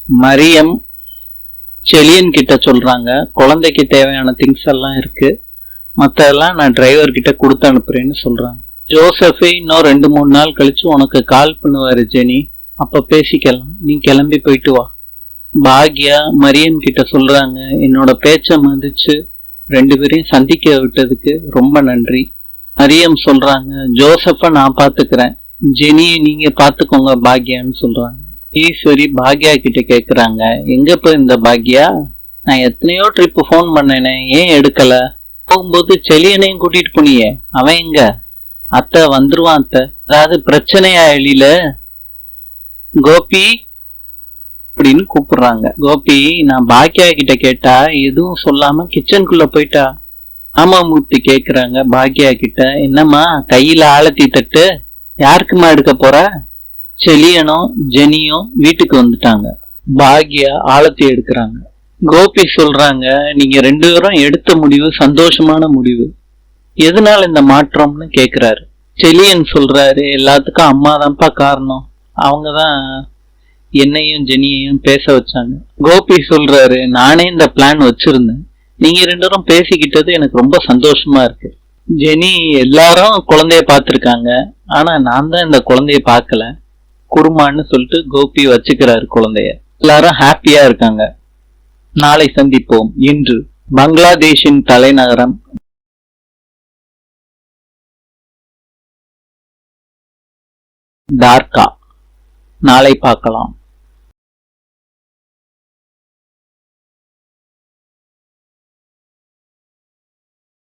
மரியம் செலியன் கிட்ட சொல்றாங்க, குழந்தைக்கு தேவையான திங்ஸ் எல்லாம் இருக்கு, மத்ததெல்லாம் நான் டிரைவர் கிட்ட கொடுத்து அனுப்புறேன்னு சொல்றாங்க. ஜோசப் இன்னும் 2-3 நாள் கழிச்சு உனக்கு கால் பண்ணுவாரு ஜெனி, அப்ப பேசிக்கலாம், நீ கிளம்பி போயிட்டு வா. பாக்யா மரியம் கிட்ட சொல்றாங்க, என்னோட பேச்ச மதிச்சு 2 பேரையும் சந்திக்க விட்டதுக்கு ரொம்ப நன்றி. மரியம் சொல்றாங்க, ஜோசப்ப நான் பாத்துக்கிறேன், ஜெனியை நீங்க பாத்துக்கோங்க பாக்யான்னு சொல்றாங்க. ஈஸ்வரி பாக்யா கிட்ட கேக்குறாங்க, எங்க போய் இந்த பாக்யா, நான் எத்தனையோ ட்ரிப் போன் பண்ணேனே, ஏன் எடுக்கல? போகும்போது செலியனையும் கூட்டிட்டு போனியே, அவன் எங்க? அத்தை வந்துருவான் அத்தை, அதாவது பிரச்சனையா எழில? கோபி அப்படின்னு கூப்பிடுறாங்க. கோபி நான் பாக்யா கிட்ட கேட்டா எதுவும் சொல்லாம கிச்சனுக்குள்ள போயிட்டா. ராமமூர்த்தி கேக்குறாங்க பாக்யா கிட்ட, என்னம்மா கையில ஆலத்தி தட்டு, யாருக்குமா எடுக்க போற? செலியனும் ஜெனியும் வீட்டுக்கு வந்துட்டாங்க. பாக்யா ஆலத்தி எடுக்கிறாங்க. கோபி சொல்றாங்க, நீங்க 2 பேரும் எடுத்த முடிவு சந்தோஷமான முடிவு, எதனால இந்த மாற்றம்னு கேக்குறாரு. செலியன் சொல்றாரு, எல்லாத்துக்கும் அம்மாதான்ப்பா காரணம், அவங்கதான் என்னையும் ஜெனியையும் பேச வச்சாங்க. கோபி சொல்றாரு, நானே இந்த பிளான் வச்சிருந்தேன், நீங்க 2 பேரும் பேசிக்கிட்டது எனக்கு ரொம்ப சந்தோஷமா இருக்கு. ஜெனி எல்லாரும் குழந்தைய பார்த்திருக்காங்க, ஆனா நான் தான் இந்த குழந்தைய பார்க்கல, குருமான்னு சொல்லிட்டு கோபி வச்சுக்கிறாரு குழந்தைய. எல்லாரும் ஹாப்பியா இருக்காங்க. நாளை சந்திப்போம். இன்று பங்களாதேஷின் தலைநகரம் டார்கா. நாளை பார்க்கலாம்.